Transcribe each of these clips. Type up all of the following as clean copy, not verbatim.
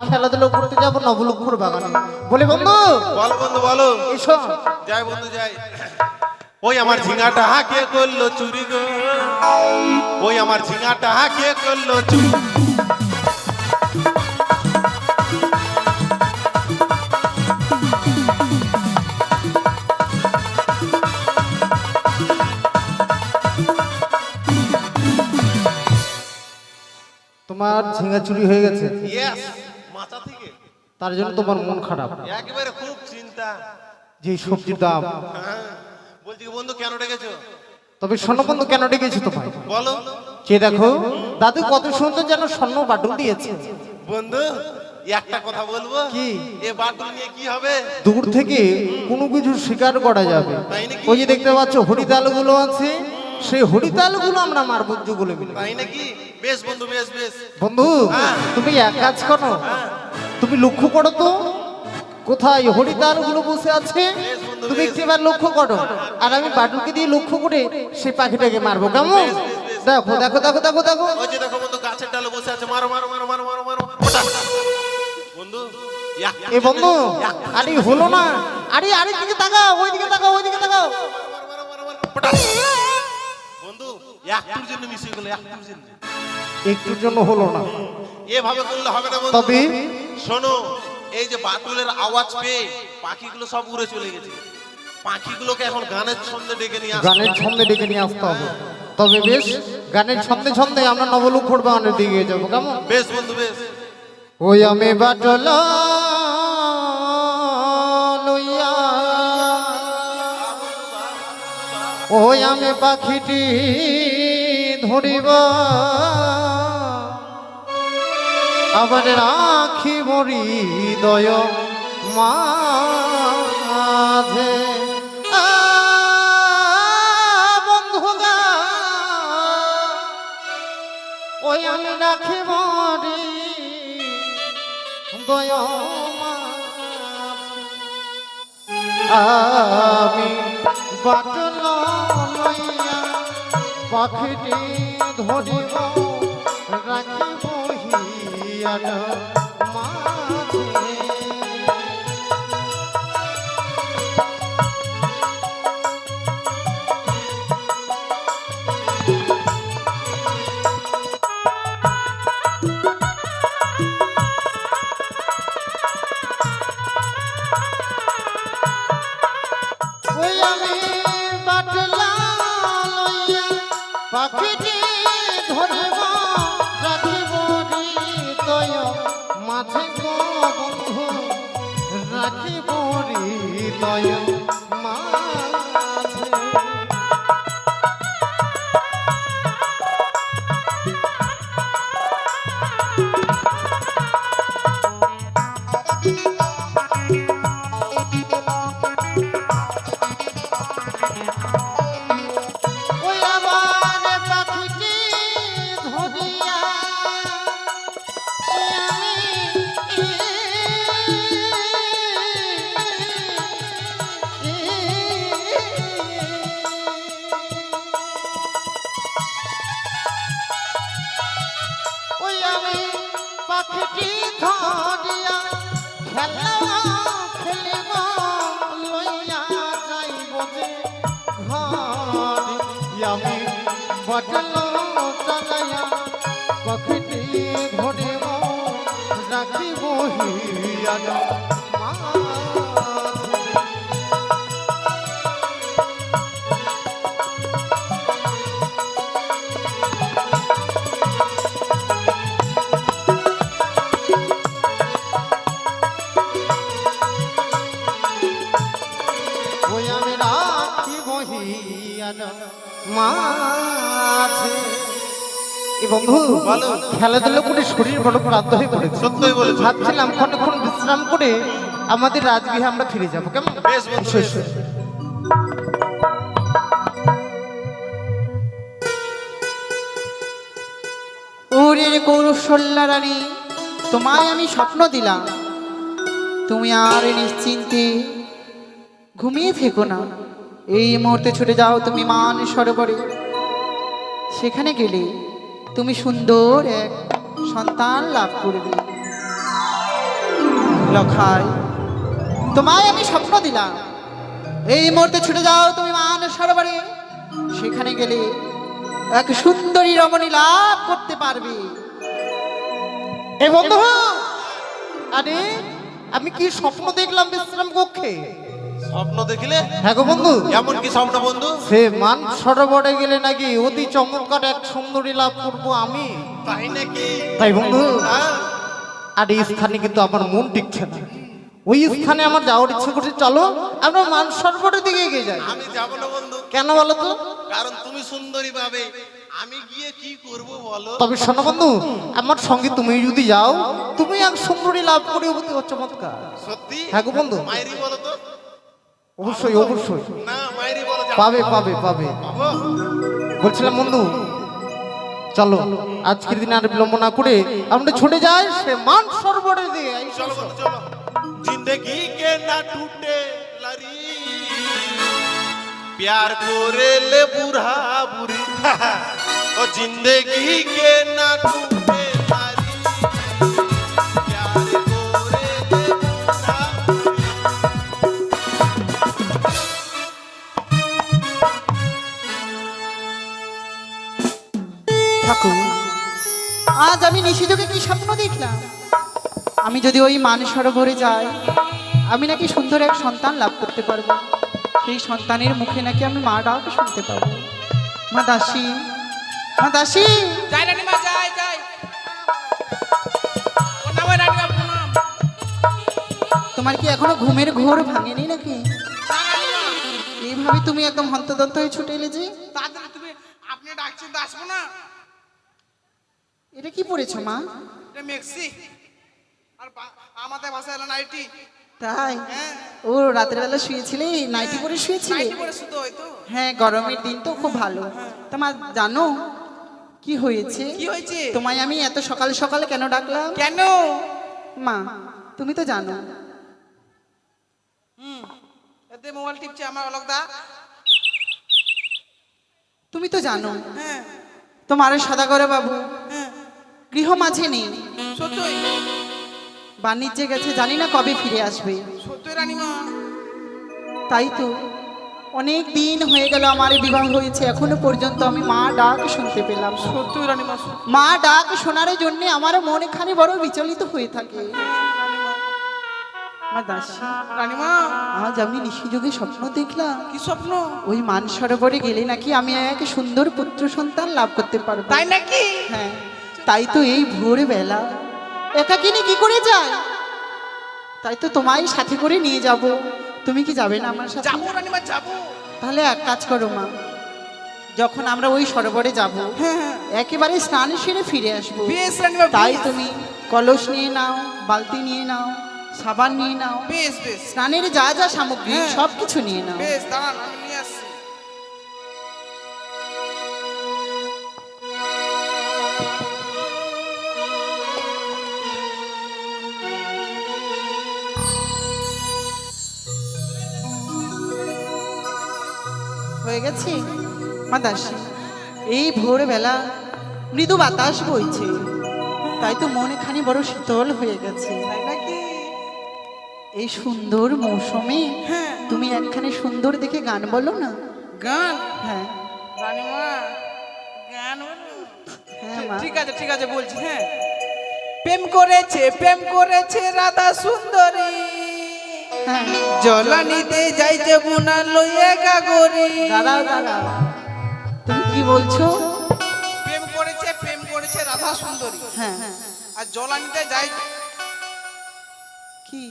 খেলাধুলো করতে যাবো নবলুপুর বাগানে। বলে বন্ধু, বল বন্ধু বলো। এসো। যাই বন্ধু যাই। ওই আমার ঝিঙাটা কে করলো চুরি গো, ওই আমার ঝিঙাটা কে করলো চুরি। তোমার ঝিঙা চুরি হয়ে গেছে, ইয়েস, মাথা থেকে। তার জন্য তোমার মন খারাপ। একেবারে খুব চিন্তা। যে সবজির দাম। হ্যাঁ, বলছি কি বন্ধু কেন ডেকেছো? তবে স্বর্ণ বন্ধু কেন ডেকেছি তোমায়? বলো। কে দেখো দাদু কত সুন্দর যেন স্বর্ণ বাটুল দিয়েছে। বন্ধু একটা কথা বলবো কি? এ বাটুল নিয়ে কি হবে? দূর থেকে কোনো কিছু শিকার করা যাবে। তাই নাকি? ওই যে দেখতে পাচ্ছ হরিতাল গুলো আছে, সেই হরিতাল গুলো আমরা মারবো গুলো মিলে। তাই নাকি? বেশ বন্ধু, বেশ বেশ। বন্ধু হ্যাঁ। তুমি এক কাজ করো, তুমি লক্ষ্য করো তো কোথায় হরিতাল গুলো বসে আছে, বেশ বন্ধু, তুমি বেশ। একটু এবার লক্ষ্য করো, আর আমি বাটুলকে দিয়ে লক্ষ্য করে সেই পাখিটাকে মারবো, কেমন? বেশ, বেশ, বেশ। দেখো দেখো দেখো দেখো দেখো। ওই যে দেখো বন্ধু গাছের ডালে বসে আছে, মারো মারো মারো মারো মারো মারো ওটা। বন্ধু এ বন্ধু আরে হলো না, আরে আরে দিকে তাকাও, ওইদিকে তাকাও, ওইদিকে তাকাও। ওটা। বন্ধু একটুর জন্য মিশে গেল, একটুর জন্য। একটুর জন্য হলো না, এভাবে করলে হবে না বন্ধু। তবে শোনো, এই যে বাটুলের আওয়াজ পেয়ে পাখিগুলো সব উড়ে চলে গেছে। পাখিগুলোকে এখন গানের ছন্দে ডেকে নিয়ে আসতে গানের ছন্দে ডেকে নিয়ে আসতে হবে। তবে বেশ, গানের ছন্দে ছন্দে আমরা নবলুখর বাগানের দিকে যাবো, কেমন? বেশ বন্ধু বেশ। ওই আমি বাটল লইয়া, ওই আমি পাখিটি ধরিব, আবার রাখিব হৃদয় মাঝে। বন্ধু গা ওই আমি রাখিব হৃদয় মাঝে। আমি বাটল লইয়া পাখিটি ধরিব, রাখিব হিয়ার মাঝে। ওই আমি বাটলা লইয়া পাখিটি ধরিব, রাখিব হৃদয় মাঝে গো বন্ধু, রাখিব হৃদয় মাঝে। ওই আমার পাখিটি ধরিয়া ওই আমি পাখিটি ধরিয়া খেলা খেলিব, লইয়া যাইব যে ঘরে। আমি বটল চালাইয়া পাখিটি ধরিব, রাখিব হিয়ার মাঝে। ওই আমি রাখিব হিয়ার মাঝে। এ বন্ধু বলো। খেলাধুলা করে শরীর বড় ক্লান্ত হয়ে পড়েছে, সত্যই বলেছো। ভাবছিলাম ক্ষণক্ষণ বিশ্রাম করে আমাদের রাজগৃহে আমরা ফিরে যাবো, কেমন? বেশ বন্ধু, এসো, বেশ। এসো। ওরে কৌশল্যা রানী, তোমায় আমি স্বপ্ন দিলাম, তুমি আর নিশ্চিন্তে ঘুমিয়ে থেকো না। এই মুহূর্তে ছুটে যাও তুমি মান সরোবরে। সেখানে গেলে তুমি সুন্দর এক সন্তান লাভ করবে। লখাই, তোমায় আমি স্বপ্ন দিলাম, এই মুহূর্তে ছুটে যাও তুমি মান সরোবরে। সেখানে গেলে এক সুন্দরী রমণী লাভ করতে পারবে। এ বন্ধু, আরে আমি কি স্বপ্ন দেখলাম বিশ্রাম কক্ষে? স্বপ্ন দেখিলে? হ্যাঁ গো বন্ধু। এমন কি স্বপ্ন বন্ধু? সে মান সরোবরে গেলে নাকি অতি চমৎকার এক সুন্দরী লাভ করবো আমি। তাই নাকি? তাই বন্ধু, হ্যাঁ। আর এই স্থানে কিন্তু আমার মন টিকছে না। ওই স্থানে আমার যাওয়ার ইচ্ছে করছে, চলো আমরা মান সরোবরের দিকে এগিয়ে যাই। আমি যাব না বন্ধু। কেন বলো তো? কারণ তুমি সুন্দরী পাবে, আমি গিয়ে কি করব বলো? তবে শোনো বন্ধু, আমার সঙ্গে তুমি যদি যাও, তুমি এক সুন্দরী লাভ করে অতি চমৎকার। সত্যি? হ্যাঁ গো বন্ধু। মাইরি বলো তো। অবশ্যই অবশ্যই না মাইরি বলো, যাবো। পাবে পাবে পাবে। পাবো? বলছিলাম বন্ধু, চলো আজকের দিনে আর বিলম্ব না করে আমরা ছুটে যাই সে মান সরোবরের দিকে। চলো বন্ধু চলো। जिंदगी के ना टूटे लरी, प्यार कोरे ले बुढ़ा बुरी। ओ जिंदगी के ना टूटे लरी, प्यार कोरे ले बुढ़ा बुरी। ঠাকুর, আজ আমি নিশিযোগে কি স্বপ্ন দেখলাম? আমি যদি ওই মান সরোবরে যাই, আমি নাকি সুন্দর এক সন্তান লাভ করতে পারবো। সেই সন্তানের মুখে নাকি আমি মা ডাক শুনতে পাবো। মা দাসী, মা দাসী। যাই রানীমা, যাই যাই। প্রণাম হয় রানীমা, প্রণাম। তোমার কি এখনো ঘুমের ঘোর ভাঙেনি নাকি? না রানীমা, এইভাবে তুমি একদম হন্তদন্ত হয়ে ছুটে এলে যে? তাড়াতাড়ি তুমি, আপনি ডাকছেন তো আসবো না? এটা কি পড়েছো মা? এটা মেক্সি আর আমাদের ভাষায় হলো নাইটি। তাই? হ্যাঁ। ও রাতের বেলা শুয়েছিলে, নাইটি পরে শুয়েছিলে? নাইটি পরে শুধু হয়তো। হ্যাঁ, গরমের দিন তো খুব ভালো। তোমার জানো কি হয়েছে? কি হয়েছে? তোমায় আমি এত সকাল সকাল কেন ডাকলাম? কেন? মা তুমি তো জানো। এতে মোবাইল টিপছে আমার অলক দা। তুমি তো জানো হ্যাঁ তোমার সদাগর বাবু হ্যাঁ, গৃহ মাঝে নেই, সত্যই বাণিজ্যে গেছে, জানি না কবে ফিরে আসবে। সত্যই রানীমা। তাই তো অনেক দিন হয়ে গেল আমার বিবাহ হয়েছে, এখনো পর্যন্ত আমি মা ডাক শুনতে পেলাম না। সত্যই রানীমা। মা ডাক শোনার জন্য আমার মন এখানে বড় বিচলিত হয়ে থাকে। মা দাসী, রানীমা, আজ আমি নিশিযোগে স্বপ্ন দেখলাম, কি স্বপ্ন? ওই মান সরোবরে গেলে নাকি আমি এক সুন্দর পুত্র সন্তান লাভ করতে পারবো। তাই নাকি? হ্যাঁ, তাই তো এই ভোর বেলা একাকিনী কি করে যায়? তাই তো তোমায় সাথে করে নিয়ে যাব। তুমি কি যাবে না আমার সাথে? যাবো রানীমা, যাবো। তাহলে এক কাজ করো মা, যখন আমরা ওই সরোবরে যাব, হ্যাঁ একেবারে স্নান সেরে ফিরে আসবো। বেশ রানীমা, তাই বেশ। তুমি কলস নিয়ে নাও, বালতি নিয়ে নাও, সাবান নিয়ে নাও, বেশ বেশ স্নানের যা যা সামগ্রী হ্যাঁ। সব কিছু নিয়ে নাও। বেশ, দাঁড়ান আমি নিয়ে আসছি। হয়ে গেছে মা দাসী? এই ভোরবেলা মৃদু বাতাস বইছে, তাই তো মন এখানে বড় শীতল হয়ে গেছে। তাই নাকি? এই সুন্দর মৌসুমে হ্যাঁ। তুমি একখানে সুন্দর দেখে গান বলো না। গান? হ্যাঁ রানীমা, গান বলো? হ্যাঁ মা। ঠিক আছে ঠিক আছে, বলছি। হ্যাঁ, প্রেম করেছে রাধা সুন্দরী, হ্যাঁ জলানিতে যাইছে বুনা লইয়ে গাগরি। দাঁড়াও দাঁড়াও, তুমি কি বলছো? প্রেম করেছে রাধা সুন্দরী, হ্যাঁ আর জলানিতে যাই, কি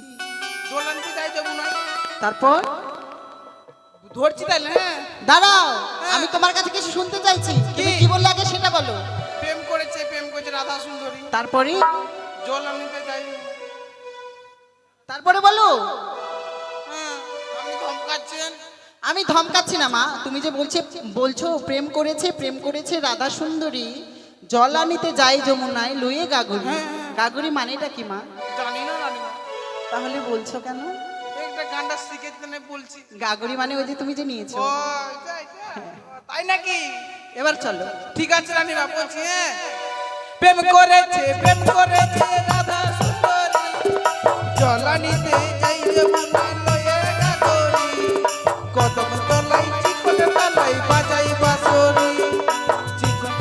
জলানিতে যাইছে বুনা। তারপর? ধরছি তাহলে। হ্যাঁ, দাঁড়াও, আমি তোমার কাছে কিছু শুনতে চাইছি। তুমি কি বললে আগে সেটা বলো। প্রেম করেছে রাধা সুন্দরী, তারপরে? জলানিতে যাই। তারপরে বলো। হ্যাঁ, আপনি ধমকাচ্ছেন। আমি ধমকাচ্ছি না মা, তুমি যে বলছো প্রেম করেছে রাধা সুন্দরী, জল আনিতে যায় যমুনায় লইয়ে গাগরি। গাগরি মানেটা কি মা? জানি না রানীমা। তাহলে বলছো কেন? একটা গানটা শিখেছি না, বলছি। গাগরি মানে ওই যে তুমি যে নিয়েছো। ও তাই নাকি? এবার চলো। ঠিক আছে রানীমা, বলছি। হ্যাঁ, প্রেম করেছে রাধা সুন্দরী, জলানিতে যাই যমুনায় লয়ে গাগরি কদম তলাই চিকন তলাই বাজাই বাঁশরি চিকন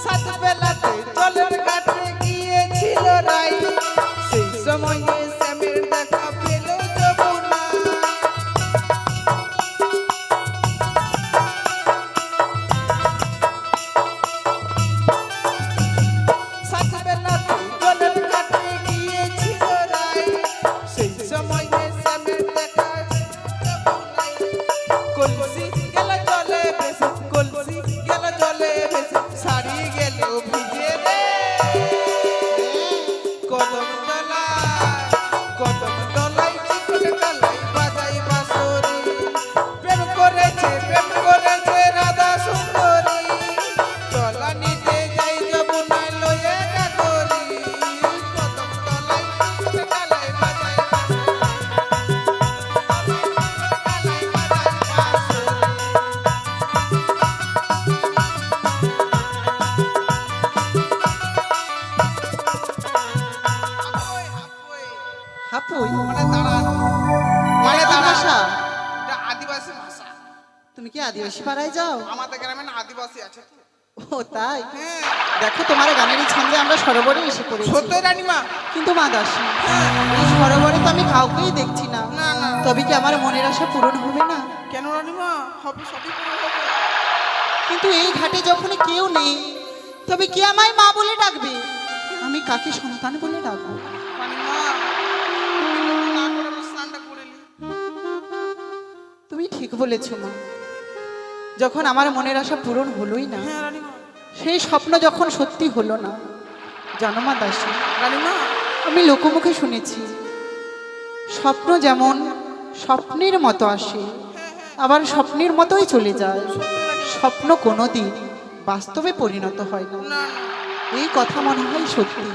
সাত বেলাতে জলের ঘাটে গিয়েছিল রাই সেই সময়ে শ্যামের দেখা পেল যমুনা সাত বেলাতে জলের ঘাটে গিয়েছিল রাই সেই সময়ে শ্যামের দেখা যমুনায় কলসি গেল জলে ভেসে কলসি গেল জলে ভেসে শাড়ি গেল ভিজে রে কদম তলায় চিকন তলায় বাজাই বাঁশরি প্রেম করেছে রাধা সুন্দরী তলা নিতে যাই যমুনায় লয়ে গাগরি কদম তলায় চিকন তলায় বাজাই হাপুই মানে দাঁড়ান মানে দাঁড়ান। ভাষা এটা আদিবাসী ভাষা তুমি কি আদিবাসী পাড়ায় যাও? আমাদের গ্রামে না আদিবাসী আছে তো। ও তাই? হ্যাঁ দেখো তোমার গানের এই ছন্দে আমরা সরোবরে এসে পড়েছি। সত্যই রানীমা কিন্তু মা দাসী, এই সরোবরে তো আমি কাউকেই দেখছি না। না না তবে কি আমার মনের আশা পূরণ হবে না? কেন রানীমা হবে সবই পূরণ হবে কিন্তু এই ঘাটে যখন কেউ নেই, তবে কে আমায় মা বলে ডাকবে? আমি কাকে সন্তান বলে ডাকবো? রানীমা তুমি যদি না করে আমি স্নানটা করে নি তুমি ঠিক বলেছ মা। যখন আমার মনের আশা পূরণ হলোই না, হ্যাঁ রানীমা সেই স্বপ্ন যখন সত্যি হলো না, জানো মা দাসী, রানীমা আমি লোকমুখে শুনেছি স্বপ্ন যেমন স্বপ্নের মতো আসে, আবার স্বপ্নের মতোই চলে যায়। স্বপ্ন কোনোদিন বাস্তবে পরিণত হয় না। না এই কথা মনে হয় সত্যি।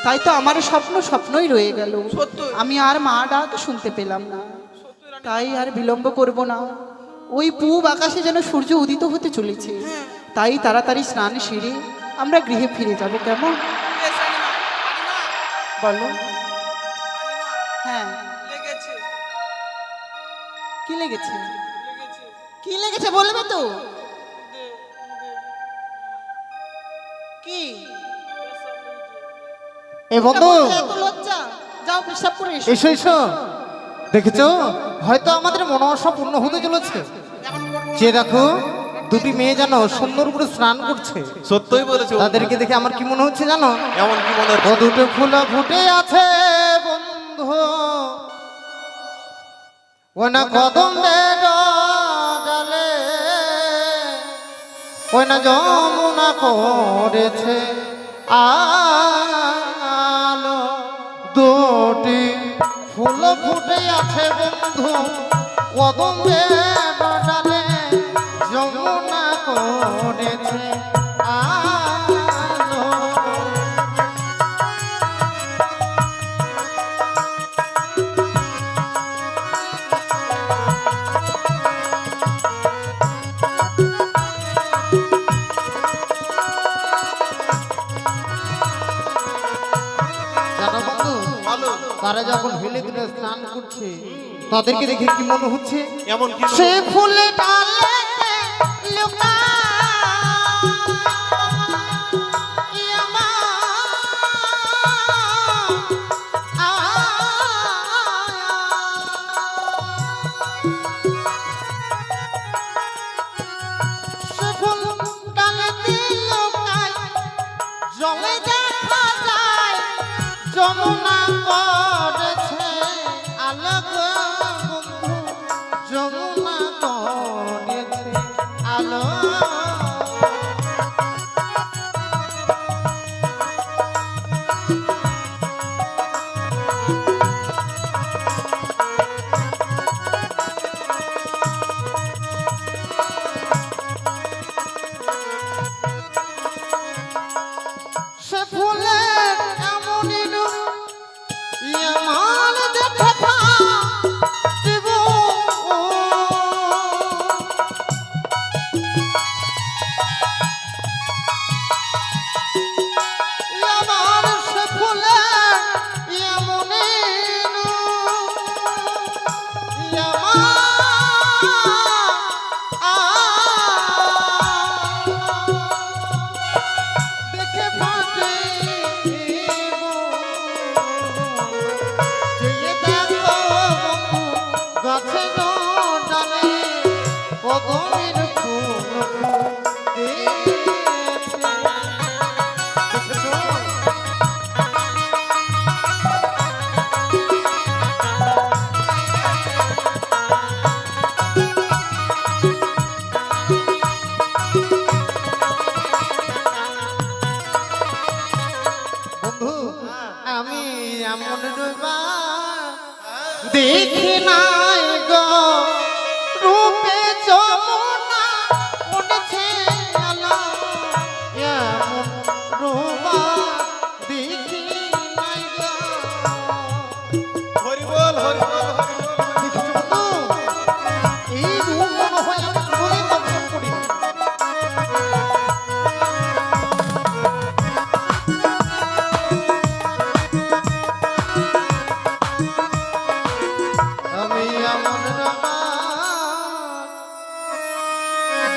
তাই তো আমার স্বপ্ন স্বপ্নই রয়ে গেল। সত্যই। আমি আর মা ডাক শুনতে পেলাম না। তাই আর বিলম্ব করব না। ওই পূব আকাশে যেন সূর্য উদিত হতে চলেছে। তাই তাড়াতাড়ি স্নান সেরে আমরা গৃহে ফিরে যাব। কেমন বেশ রানীমা রানীমা বলো? রানীমা হ্যাঁ, লেগেছে কি লেগেছে? লেগেছে কি লেগেছে বলবে তো? কি এ বন্ধু, এত লজ্জা? যাও পেশাব করে এসো। এসো এসো। দেখেছো, হয়তো আমাদের মনোবাসা পূর্ণ হতে চলেছে। যে দেখো, দুটি মেয়ে জানো সুন্দর করে স্নান করছে। সত্যই বলেছো তাদেরকে দেখে আমার কি মনে হচ্ছে জানো? এমন কি মনে ও হচ্ছে? দুটো ফুল ফুটে আছে বন্ধু, ওই না কদম ডালে, ওই না যমুনা করেছে আলো। দুটি ফুল ফুটে আছে বন্ধু, কদম ডালে, যমুনা করেছে আলো। জানো বন্ধু, বলো তারা যখন হেলে দিলে স্নান করছে, তাদেরকে দেখে কি মনে হচ্ছে? এমন কি মনে সে হচ্ছে? ফুলে ডালে লুকায় সে ফুল ডালেতে লুকায়, জলে দেখা যায় যমুনা করেছে আলোক বন্ধু, যমুনা এই রূপ মনে হয় আমি কোনোদিন দর্শন করিনি। আমি এমন রাঙা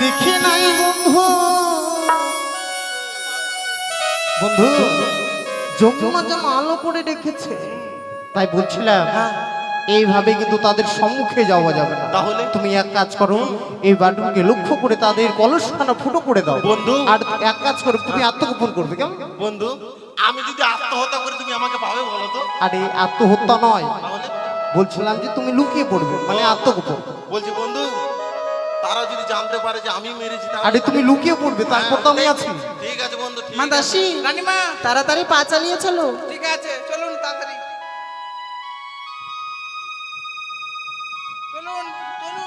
দেখি নাই বন্ধু। বন্ধু যমুনা যেন আলো করে রেখেছে, তাই বলছিলাম এইভাবে কিন্তু তাদের সম্মুখে যাওয়া যাবে না। তাহলে? তুমি এক কাজ করো, এই বাটুকে লক্ষ্য করে তাদের কলসখানা ফুটো করে দাও বন্ধু। আর এক কাজ করো, তুমি আত্মগোপন করবে কেমন? বন্ধু, আমি যদি আত্মহত্যা করি তুমি আমাকে পাবে বলো তো? আরে আত্মহত্যা নয়, তাহলে বলছিলাম যে তুমি লুকিয়ে পড়বে, মানে আত্মগোপন। বলছি বন্ধু, তারা যদি জানতে পারে যে আমি মেরেছি তাহলে- আরে তুমি লুকিয়ে পড়বে, তারপর তো আমি আছি। ঠিক আছে বন্ধু, ঠিক মা আছে। দাসী, রানীমা তাড়াতাড়ি পা চালিয়ে চলো। ঠিক আছে, চলুন তাড়াতাড়ি চলুন চলুন।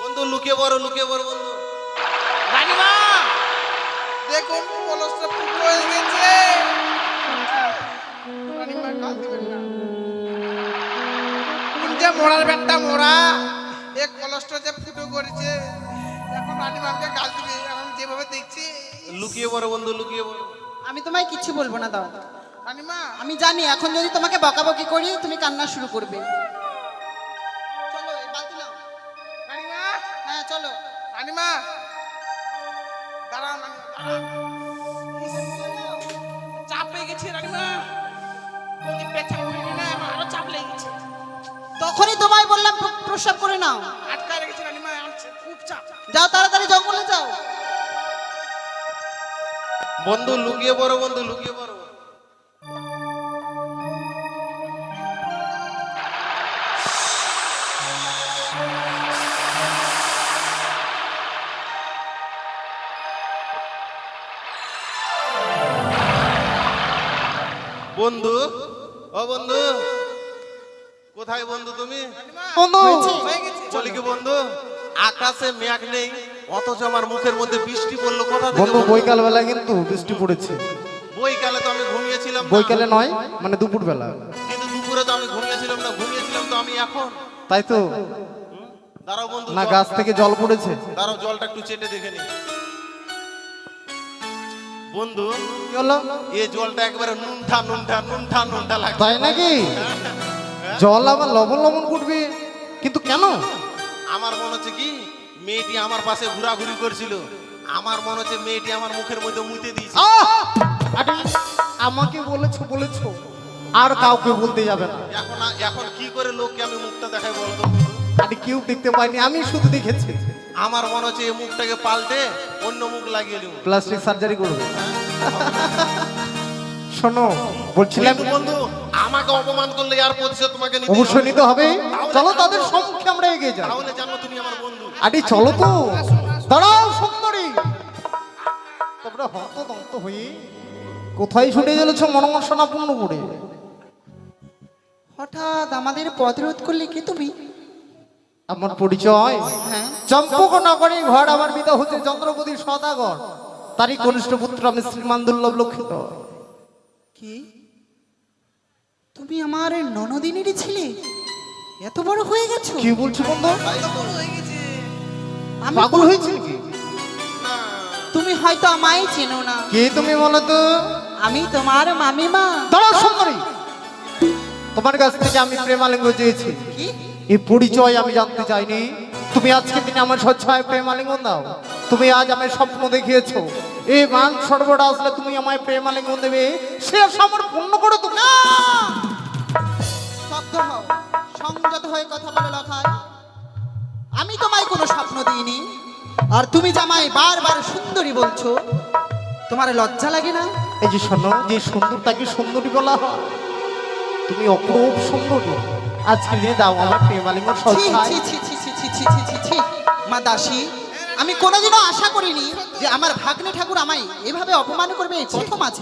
বন্ধু লুকিয়ে পড়ো, লুকিয়ে পড়ো বন্ধু। রানীমা দেখুন কলসটা ফুটো হয়ে গেছে। রানীমা কাল দিবেন না, কোন যে মোড়ার ব্যাটটা মোড়া, এক কলসটা যে ফুটো করেছে, এখন রানীমাকে গাল দিবে। আমি যেভাবে দেখছি, লুকিয়ে পড়ো বন্ধু, লুকিয়ে পড়ো। আমি তোমায় কিচ্ছু বলবো না, দাও। রানীমা আমি জানি এখন যদি তোমাকে বকাবকি করি তুমি কান্না শুরু করবে। চলো এই বালতি নাও। রানীমা হ্যাঁ চলো। রানীমা দাঁড়ান, দাঁড়ান। চাপ পেয়ে গেছে রানীমা, তুমি পেছাপ করিনি না, আমার আরো চাপ লেগে গেছে। তখনই তোমায় বললাম প্রস্রাব করে নাও। আটকায় রেখেছে রানীমা, আমার খুব চাপ। যাও তাড়াতাড়ি জঙ্গলে যাও। বন্ধু লুকিয়ে পড়ো, বন্ধু লুকিয়ে পড়ো। বন্ধু, ও বন্ধু, কোথায় বন্ধু তুমি? বন্ধু হয়ে গেছে। বলি কি বন্ধু, আকাশে মেঘ নেই অথচ আমার মুখের মধ্যে বৃষ্টি পড়লো কোথা থেকে বন্ধু বন্ধু? বৈকাল বেলা কিন্তু বৃষ্টি পড়েছে। বইকালে তো আমি ঘুমিয়েছিলাম না। বৈকালে নয়, মানে দুপুর বেলা। কিন্তু দুপুরে তো আমি ঘুমিয়েছিলাম না, ঘুমিয়েছিলাম তো আমি এখন। তাই তো দাঁড়াও বন্ধু, না, জল- গাছ থেকে জল পড়েছে। দাঁড়াও জলটা একটু চেটে দেখে নি। বন্ধু, কি হলো? এই জলটা একবারে নুনঠা নুনঠা নুনঠা নুনঠা লাগছে। তাই নাকি? জল আবার লবণ লবণ করবে, কিন্তু কেন? আমার মনে হচ্ছে কি মেয়েটি আমার পাশে ঘোরাঘুরি করছিল, আমার মনে হচ্ছে মেয়েটি আমার মুখের মধ্যে মুতে দিয়েছে। আরে আমাকে বলেছো আর কাউকে বলতে যাবে না। এখন কি করে লোককে আমি মুখটা দেখাই বলতো? আরে কেউ দেখতে পাইনি, আমি শুধু দেখেছি। আমার মনে হচ্ছে এই মুখটাকে পাল্টে অন্য মুখ লাগিয়ে দিব। প্লাস্টিক সার্জারি করবে। শোনো, বলছিলাম কিন্তু বন্ধু, আমাকে অপমান করলে আর প্রতিশোধ তোমাকে নিতে অবশ্যই হবে। নিতে হবে। চলো তাদের সম্মুখে আমরা এগিয়ে যাই। তাহলে জানো তুমি আমার বন্ধু। আরে চলো তো, দাঁড়াও সুন্দরী। তোমরা হতদন্ত হয়ে কোথায় ছুটে চলেছ মনোবাসনা পূর্ণ করে? হঠাৎ আমাদের পথ রোধ করলে কি তুমি? আমার পরিচয় হ্যাঁ চম্পকনগরে ঘর, আমার পিতা হচ্ছে চন্দ্রপতি সদাগর, তারই কনিষ্ঠ পুত্র আমি শ্রীমান দুর্লভ লক্ষিত। কি তুমি আমার ননদিনেরই ছিলে? এত বড় হয়ে গেছো? কি বলছো বন্ধু? বড় হয়ে গেছে। আমি পাগল হয়েছে নাকি? তুমি হয়তো আমায় চেনো না। কে তুমি বলো তো? আমি তোমার মামিমা। দাঁড়াও সুন্দরী, তোমার কাছ থেকে আমি প্রেমালিঙ্গ চেয়েছি, কি? এই পরিচয় আমি জানতে চাইনি। তুমি আজকে দিনে আমার স্বচ্ছায় প্রেমালিঙ্গন দাও। তুমি আজ আমায় স্বপ্ন দেখিয়েছো, এই মান সর্বটা আসলে তুমি আমায় প্রেমালিঙ্গন দেবে, সে আশা আমার পূর্ণ করে তুমি। না! স্তব্ধ হও, সংযত হয়ে কথা বলে লখায়। আমি তোমায় কোনো স্বপ্ন দিইনি, আর তুমি জামাই বারবার সুন্দরী বলছো, তোমার লজ্জা লাগে না? এই যে শোনো, যে সুন্দর তাকে সুন্দরী বলা হয়, তুমি অপরূপ সুন্দরী। আজকে দিনে দাও আমার প্রেমালিঙ্গন ছি, স্বচ্ছায়। ছি, ছি, ছি, ছি, ছি, ছি, ছি, ছি, ছি। মা দাসী, আমি কোনোদিনও আশা করিনি যে আমার ভাগ্নে ঠাকুর আমায় এভাবে অপমান করবে এই প্রথম আছে।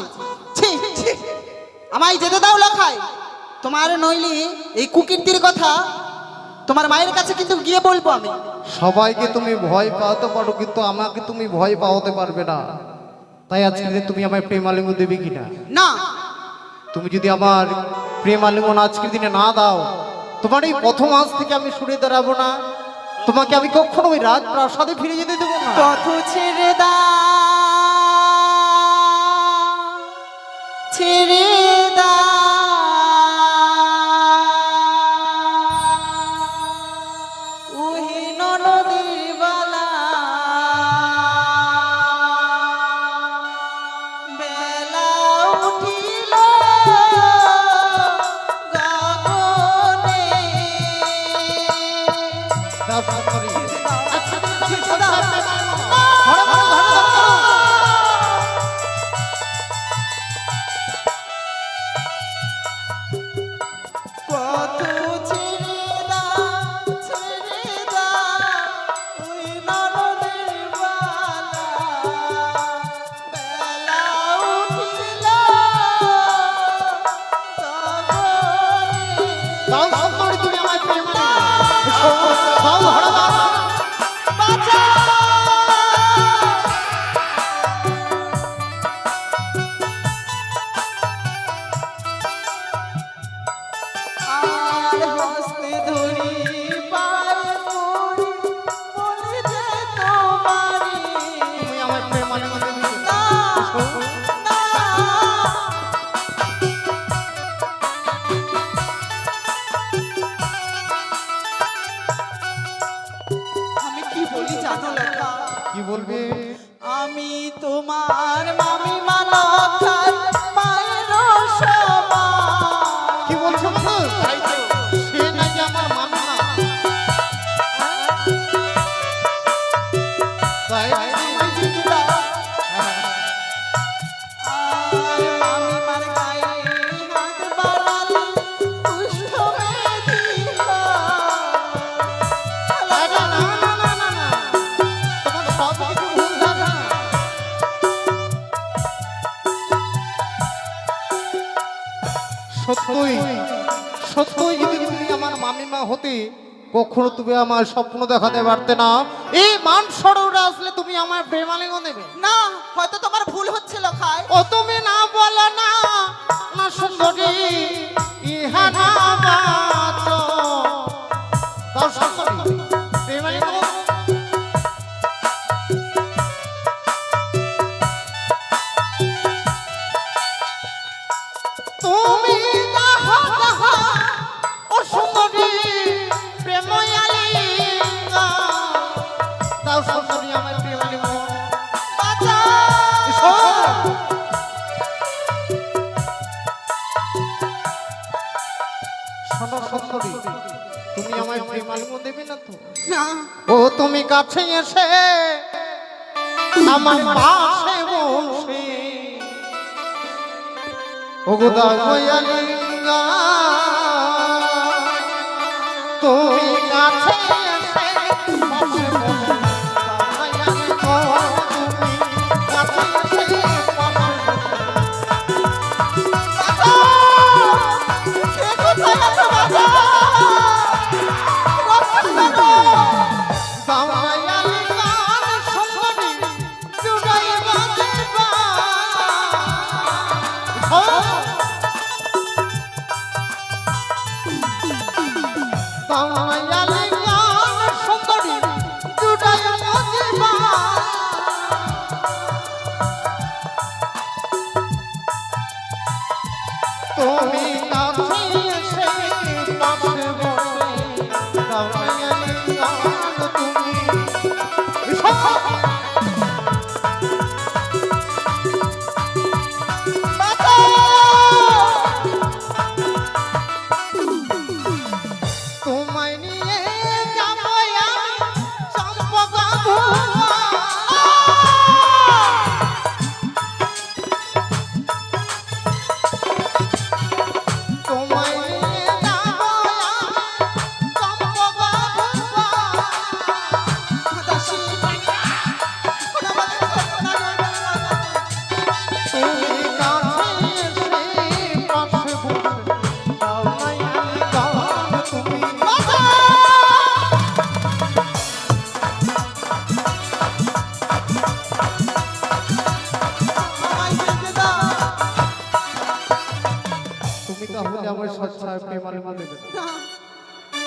ছি, ছি। আমায় যেতে দাও লখায়। তোমার নইলে এই কুকীর্তির কথা তোমার মায়ের কাছে কিন্তু গিয়ে বলবো আমি। সবাইকে তুমি ভয় পাওয়াতে পারো, কিন্তু আমাকে তুমি ভয় পাওয়াতে পারবে না। তাই আজকে দিনে তুমি আমার প্রেমালিঙ্গ দেবে কিনা? না, তুমি যদি আমার প্রেম আলিঙ্গন আজকের দিনে না দাও, তোমার এই প্রথম আজ থেকে আমি সরে দাঁড়াবো না, তোমাকে আমি কখনো ওই রাজপ্রাসাদে ফিরে যেতে দেবো না। পথ ছেড়ে দা, ছেড়ে দা, ওহে ননদের বালা, বেলা উঠিল গগনে। দাও সুন্দরী। আজকের দিনে তুমি ছেড়ে দাও। ধরে ধরে ধরে ধরে। পথ ছেড়ে দা, ছেড়ে দা, ওই ননদের বালা, বেলা উঠিল গগনে। দাও সুন্দরী, তুমি আমার প্রেম আলিঙ্গন দাও, ধরে দাও। আর হস্তে ধরি পায়ে পড়ি, বলে যে তোমারি তুমি আমার প্রেম আলিঙ্গন দেবে না, না। আমি কি বলি জানো লেখা? কি বলবে? আমি তোমার মামি মালকার মায়ের সমান। কি বলছো বন্ধু? তাই তো, সে নাকি আমার মামা। তাই তুমি চিঠি দাও, আর মামি মার গায়ে হাত বাড়ালে পুষ্প মেদি আরে না না না না না, তোমার সব কিছু ভুল ধারণা। সত্যই সত্যই যদি তুমি আমার মামিমা হতে, কখনো তুমি আমার স্বপ্ন দেখাতে পারতে না। এই মান সরোবরে আসলে তুমি আমার প্রেম আলিঙ্গন দেবে না। হয়তো তোমার ভুল হচ্ছে লেখায়। ও তুমি না বলো না, না সুন্দরী ইহা না বাঁচো। দাও সুন্দরী, প্রেম আলিঙ্গন। তুমি যাহা যাহা ও সুন্দরী প্রেম আলিঙ্গন দাও সুন্দরী, আমার প্রেম আলিঙ্গন। এসো। শোনো সুন্দরী, তুমি আমায় প্রেম আলিঙ্গন দেবে না তো? না, ও তুমি কাছে এসে আমার পাশে বসে, ও গো দয়ালিঙ্গা, তুমি কাছে এসে পাশে বসে, দয়ালিঙ্গা, তুমি কাছে এসে পাশে বসে। কে কোথায় আছো বাবা? রক্ষা করো। দয়ালিঙ্গা সুন্দরী জুড়াই বাঁধবা। দয়ালিঙ্গা সুন্দরী জুড়াই বাঁধবা। তুমি কাছে এসে পাশে বসে, দয়ালিঙ্গা তুমি এসো। তোমায় নিয়ে যাবো আমি চম্পকপুর।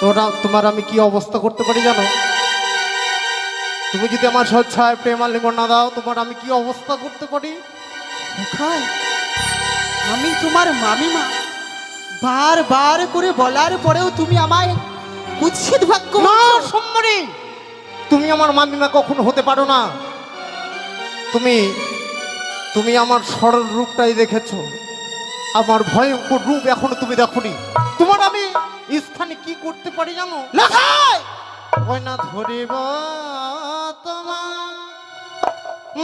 তোমার আমি কি অবস্থা করতে পারি জানো? তুমি যদি আমার স্বেচ্ছায় প্রেম আলিঙ্গন না দাও, তোমার আমি কি অবস্থা করতে পারি? মুখাই, আমি তোমার মামিমা, বারবার করে বলার পরেও তুমি আমায় কুৎসিত বাক্য না বলছো। সুন্দরী, তুমি আমার মামিমা কখনো হতে পারো না। তুমি আমার সরল রূপটাই দেখেছো, আমার ভয়ঙ্কর রূপ এখনো তুমি দেখোনি। তোমার আমি স্থানে কি করতে পারি জানো? লখাই, ওই না ধরিব তোমার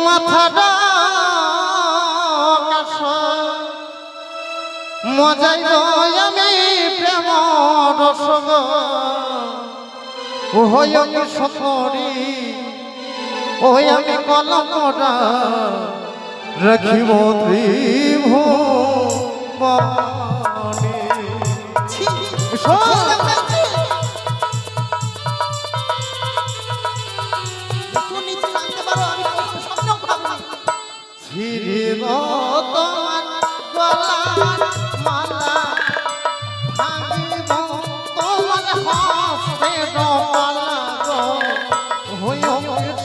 মাথাটা মজাইব আমি প্রেম রসগ ওই আমি সফরি, ওই আমি কলমটা রাখিব ত্রিভুবনে। ছি, শোন। একটু নিচে নামতে পারো, আমি কখনো স্বপ্নেও ভাবিনি। ছিড়িব তোমার গলার মালা, ভাঙিব তোমার হস্তে ডমালা গো, হইও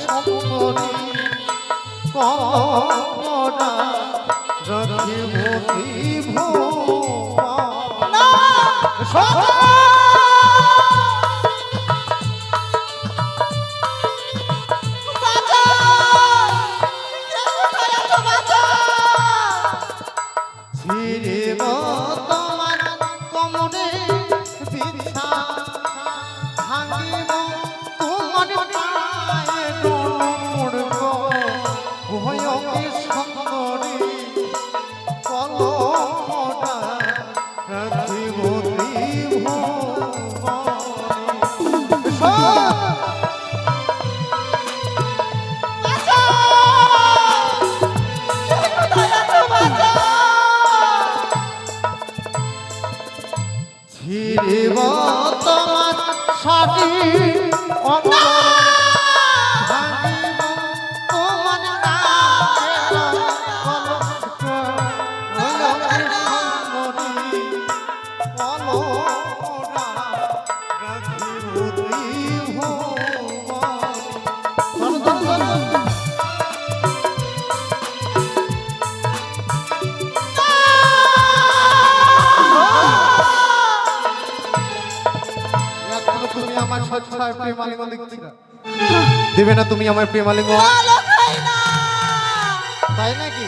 সুন্দরী কমলা রাখিব ত্রিভুবনে। ছিড়িব তোমার কোমরে বিছা, ভাঙিব তোমার পায়ে ডমরুর গো, হইও সুন্দরী কলমটা রাখিব ত্রিভুবনে। ছিড়িব তোমার শাড়ি অঙ্গর, ভাঙিব তোমার গায়ের কলঙ্ক, হইও সুন্দরী কলমটা রাখিব ত্রিভুবনে। এখনো তুমি আমার স্বেচ্ছায় প্রেম আলিঙ্গন দিচ্ছি না, দেবে না তুমি আমার প্রেম আলিঙ্গন? না, লখাই না। তাই নাকি?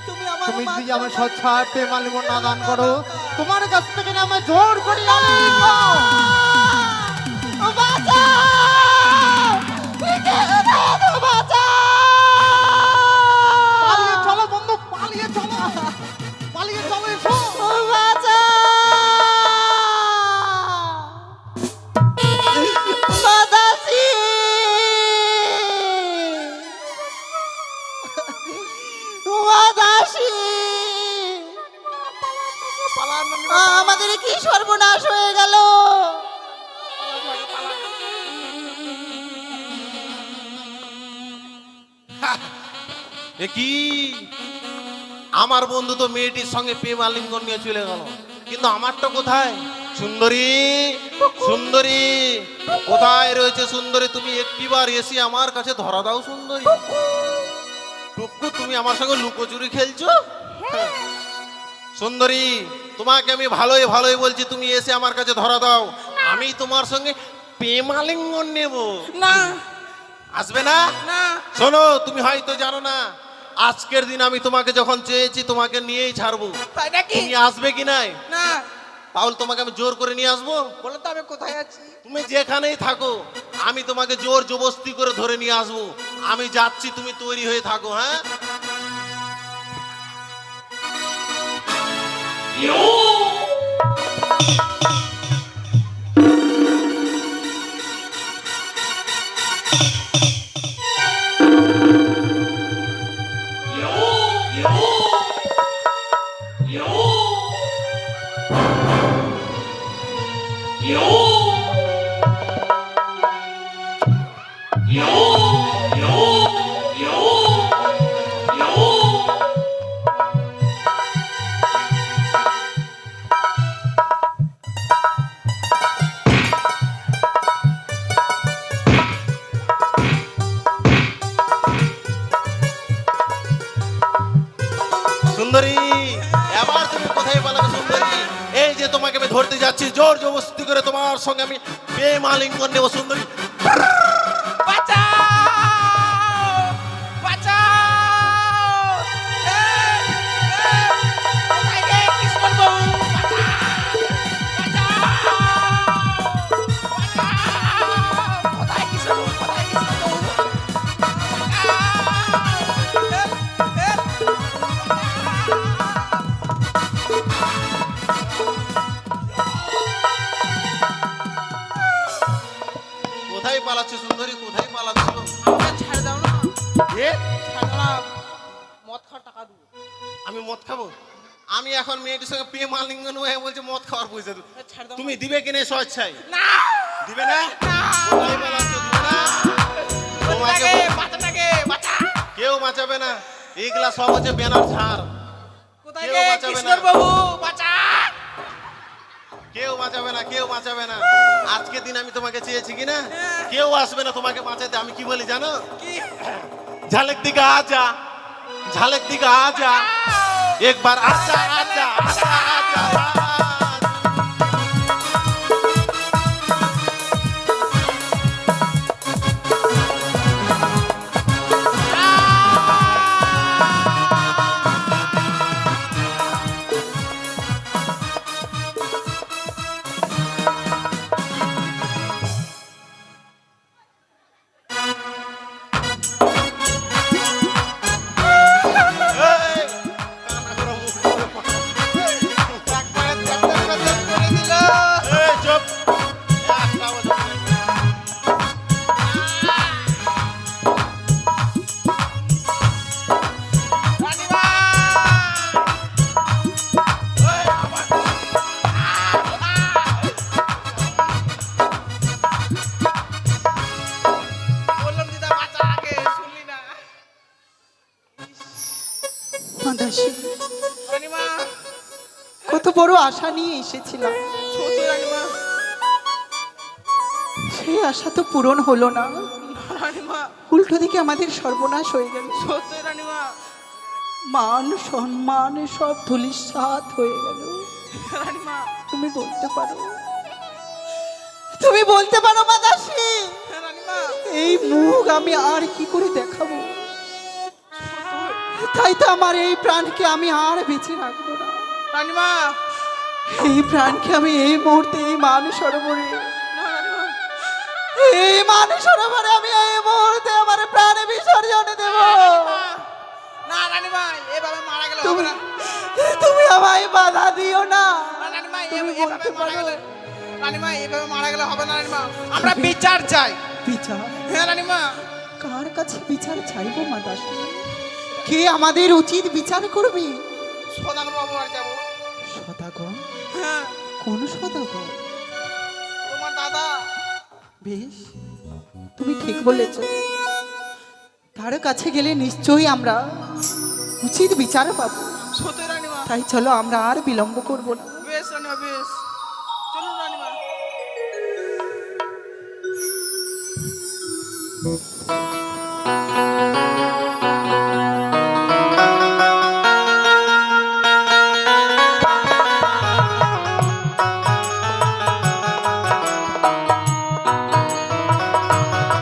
তুমি আমার তুমি যদি মাথা- আমার স্বেচ্ছায় প্রেম আলিঙ্গন না দান করো, তোমার কাছ থেকে না আমি জোর করি আলিঙ্গন। বাঁচাও! কে কোথায় আছো? বাঁচাও! পালিয়ে চলো বন্ধু, পালিয়ে চলো, পালিয়ে চলো, এসো। বাঁচাও! বাতাসি! বাতাসি! আমাদের কি সর্বনাশ হয়ে গেল? এ কি, আমার বন্ধু তো মেয়েটির সঙ্গে প্রেম আলিঙ্গন নিয়ে চলে গেল, কিন্তু আমারটা কোথায়? সুন্দরী, সুন্দরী কোথায় রয়েছে সুন্দরী? তুমি একটিবার এসে আমার কাছে ধরা দাও সুন্দরী। টুকু, তুমি আমার সঙ্গে লুকোচুরি খেলছো? হ্যাঁ। সুন্দরী, তোমাকে আমি ভালোই ভালোই বলছি, তুমি এসে আমার কাছে ধরা দাও, আমি তোমার সঙ্গে প্রেম আলিঙ্গন নেব। না, আসবে না? না। শোনো, তুমি হয়তো জানো না, আজকের দিন আমি তোমাকে যখন চেয়েছি তোমাকে নিয়েই ছাড়বো। তাই নাকি? তুমি আসবে কি নাই? না, তাহলে তোমাকে আমি জোর করে নিয়ে আসবো? বলো তো আমি কোথায় আছি? তুমি যেখানেই থাকো, আমি তোমাকে জোর জবরদস্তি করে ধরে নিয়ে আসবো। আমি যাচ্ছি, তুমি তৈরি হয়ে থাকো। হ্যাঁ, যাচ্ছি জোর জবরদস্তি করে তোমার সঙ্গে আমি প্রেম আলিঙ্গন নেব সুন্দরী। বাঁচাও বাঁচাও কোথায় রে কৃষ্ণ বাবু কোথায় কৃষ্ণ বাবু কোথায় কৃষ্ণ বাবু কোথায় পালাচ্ছ সুন্দরী, কোথায় পালাচ্ছ? আমাকে ছেড়ে দাও না এ ছেড়ে দাও না মদ খাওয়ার টাকা দেবো আমি মদ খাবো? আমি এখন মেয়েটির সঙ্গে প্রেম আলিঙ্গন হয়ে বলছে মদ খাওয়ার পয়সা দেবো। ছেড়ে দাও তুমি দিবে কিনে স্বেচ্ছায়? না দিবে না? কোথায় পালাচ্ছ? দিবে না? তোমাকে বাঁচাটাকে বাঁচা কেউ বাঁচাবে না, এইগুলা সব হচ্ছে ব্যানার ছাড়। কোথায় কেউ রে বাঁচাবে কৃষ্ণ না। বাবু বাঁচা কেউ বাঁচাবে না, কেউ বাঁচাবে না। আজকে দিন আমি তোমাকে চেয়েছি কিনা, হ্যাঁ। কেউ আসবে না তোমাকে বাঁচাতে। আমি কি বলি জানো? কি ঝালক দিকে আজা, ঝালক দিকে আজা, একবার আজা আজা আজা আজা। এই, কানা করে মুখ করে পড়ে। একবারে চ্যাপ্টার ম্যাচার করে দিল এই, চুপ। একটা বছর ধরে। রানীমা এই, আবার। বললাম দিদা বাঁচা আগে শুনলি না মাদাসী, রানীমা কত বড় আশা নিয়ে এসেছিলাম, সত্যি রানীমা সেই আশা তো পূরণ হলো না, রানীমা উল্টো দিকে আমাদের সর্বনাশ হয়ে গেল। সত্যি রানীমা মান সম্মান সব ধূলিসাৎ হয়ে গেল। রানীমা তুমি বলতে পারো, তুমি বলতে পারো মাদাসী, রানীমা এই মুখ আমি আর কি করে দেখাবো? তাই তো আমার এই প্রাণকে আমি আর বেঁচে রাখবো না। রানীমা এই প্রাণকে আমি এই মুহূর্তে এই মানুষ সরোবরে, না রানীমা এই মানুষ সরোবরে আমি এই মুহূর্তে আমার প্রাণে বিসর্জন দেব। না রানীমা এভাবে মারা গেলে হবে তুমি না তুমি আমায় বাধা দিও না। রানীমা তুমি এভাবে বলতে মারা পারো। গেলে রানীমা এভাবে মারা গেলে হবে না রানীমা আমরা বিচার চাই বিচার? হ্যাঁ রানীমা কার কাছে বিচার চাইবো মাদাসী? কে আমাদের উচিত বিচার করবে? সদাগর বাবু আর যাবো সদাগর? হ্যাঁ কোন সদাগর? তোমার দাদা বেশ, তুমি ঠিক বলেছ, তার কাছে গেলে নিশ্চয়ই আমরা উচিত বিচার পাবো। সত্যি রানীমা তাই চলো আমরা আর বিলম্ব করব না। বেশ রানীমা বেশ চলুন রানীমা